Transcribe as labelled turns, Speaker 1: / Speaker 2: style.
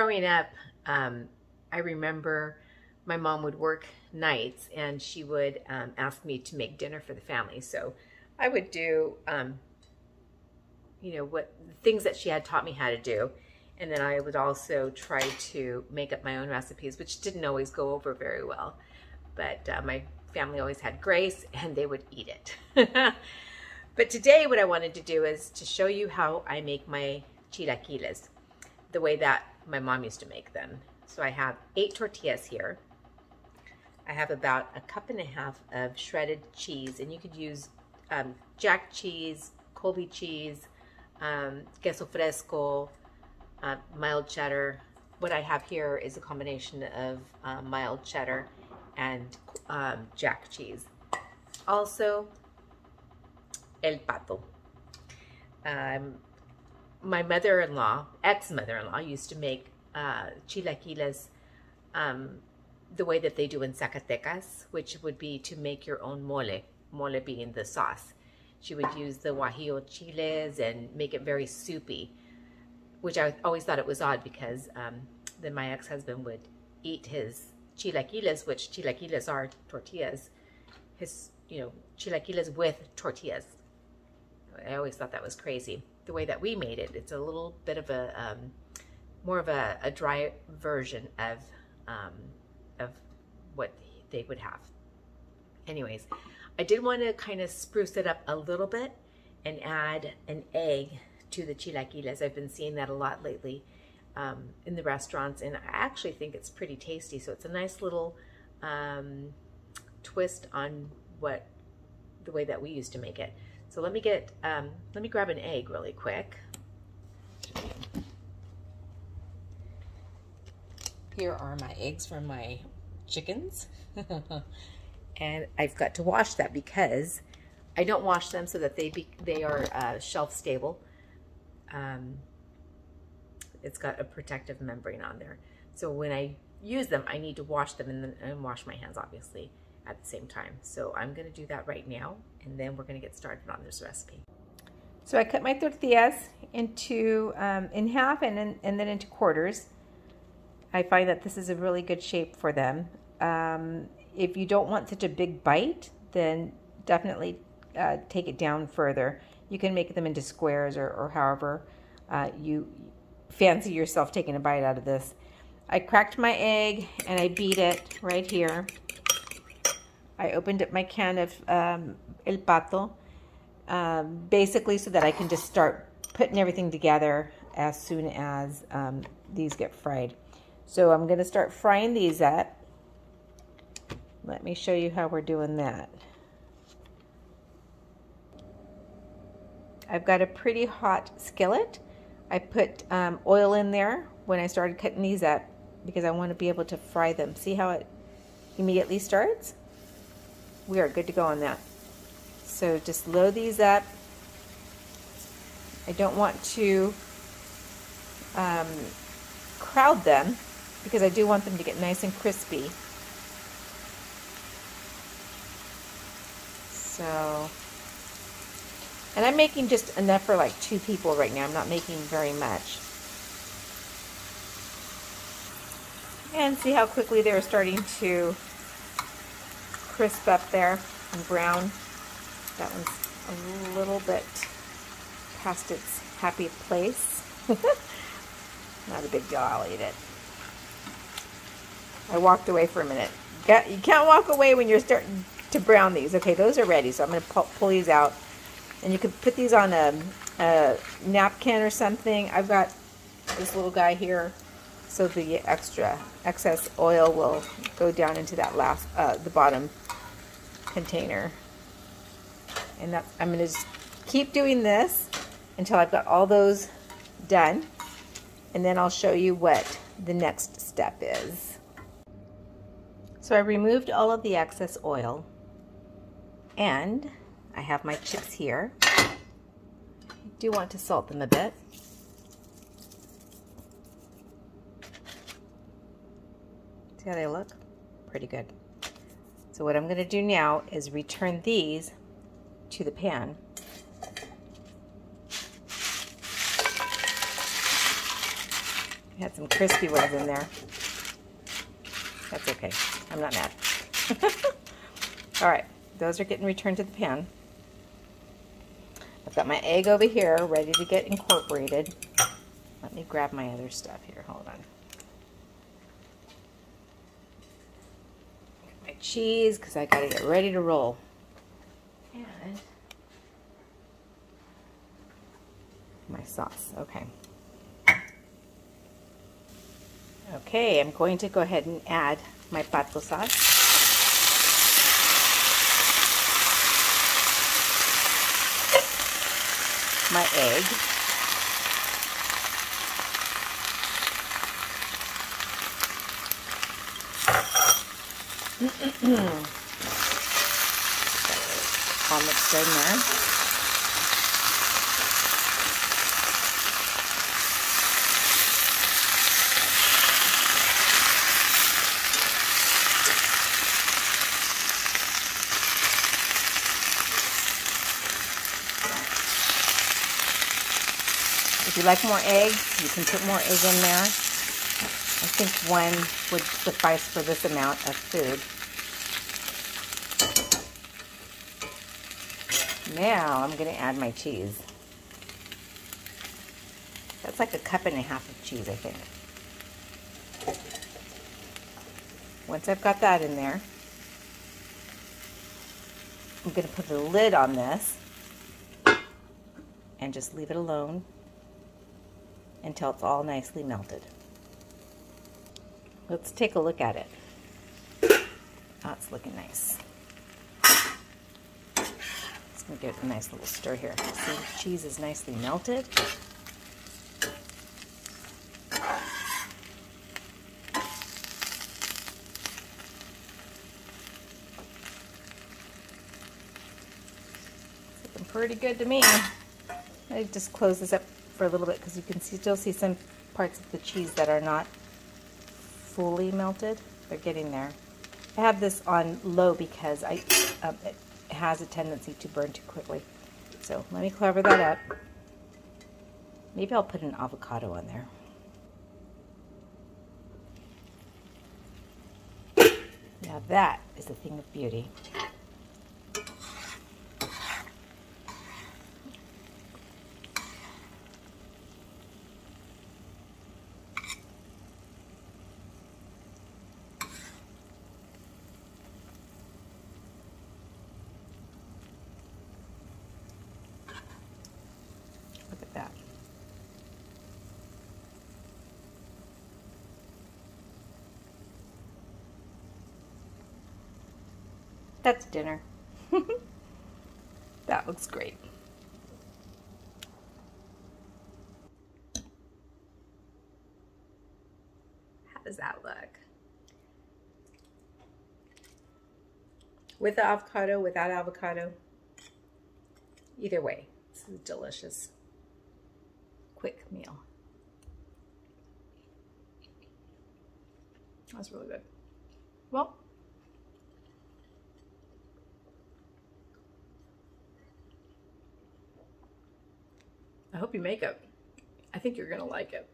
Speaker 1: growing up, I remember my mom would work nights and she would ask me to make dinner for the family. So I would do, you know, what things that she had taught me how to do. And then I would also try to make up my own recipes, which didn't always go over very well. But my family always had grace and they would eat it. But today what I wanted to do is to show you how I make my chilaquiles, the way that my mom used to make them. So I have 8 tortillas here. I have about 1.5 cups of shredded cheese, and you could use jack cheese, Colby cheese, queso fresco, mild cheddar. What I have here is a combination of mild cheddar and jack cheese. Also, el pato. My mother-in-law, ex-mother-in-law, used to make chilaquiles the way that they do in Zacatecas, which would be to make your own mole, mole being the sauce. She would use the guajillo chiles and make it very soupy, which I always thought it was odd because then my ex-husband would eat his chilaquiles, which chilaquiles are tortillas, his, you know, chilaquiles with tortillas. I always thought that was crazy. The way that we made it, it's a little bit of a more of a dry version of what they would have. Anyways, I did want to kind of spruce it up a little bit and add an egg to the chilaquiles. I've been seeing that a lot lately in the restaurants, and I actually think it's pretty tasty. So it's a nice little twist on the way that we used to make it. So let me grab an egg really quick. Here are my eggs from my chickens. And I've got to wash that because I don't wash them so that they are shelf stable. It's got a protective membrane on there. So when I use them, I need to wash them and wash my hands, obviously, at the same time. So I'm going to do that right now, and then we're going to get started on this recipe. So I cut my tortillas into in half and then into quarters. I find that this is a really good shape for them. If you don't want such a big bite, then definitely take it down further. You can make them into squares or however you fancy yourself taking a bite out of this. I cracked my egg and I beat it right here. I opened up my can of el pato, basically so that I can just start putting everything together as soon as these get fried. So I'm going to start frying these up. Let me show you how we're doing that. I've got a pretty hot skillet. I put oil in there when I started cutting these up because I want to be able to fry them. See how it immediately starts? We are good to go on that. So just load these up. I don't want to crowd them because I do want them to get nice and crispy. So, and I'm making just enough for like 2 people right now. I'm not making very much. And see how quickly they're starting to crisp up there and brown. That one's a little bit past its happy place. Not a big deal, I'll eat it. I walked away for a minute. You can't walk away when you're starting to brown these. Okay, those are ready, so I'm going to pull these out. And you could put these on a napkin or something. I've got this little guy here, so the excess oil will go down into that the bottom container. And I'm going to just keep doing this until I've got all those done, and then I'll show you what the next step is. So I removed all of the excess oil, and I have my chips here. I do want to salt them a bit. See how they look? Pretty good. So what I'm going to do now is return these to the pan. Had some crispy ones in there. That's okay. I'm not mad. All right, those are getting returned to the pan. I've got my egg over here ready to get incorporated. Let me grab my other stuff here. Hold on. My cheese, because I got to get ready to roll. And my sauce. Okay. Okay, I'm going to go ahead and add my pato sauce. My egg. All mixed in there. If you like more eggs, you can put more egg in there. I think one would suffice for this amount of food. Now I'm going to add my cheese. That's like 1.5 cups of cheese, I think. Once I've got that in there, I'm going to put the lid on this and just leave it alone until it's all nicely melted. Let's take a look at it. Oh, it's looking nice. Just gonna give it a nice little stir here. See, the cheese is nicely melted. It's looking pretty good to me. I just close this up for a little bit because you can still see some parts of the cheese that are not fully melted. They're getting there. I have this on low because it has a tendency to burn too quickly. So let me cover that up. Maybe I'll put an avocado on there. Now that is a thing of beauty. Look at that. That's dinner. That looks great. How does that look? With the avocado, without avocado, either way, it's a delicious, quick meal. That's really good. Well, I hope you make it. I think you're gonna like it.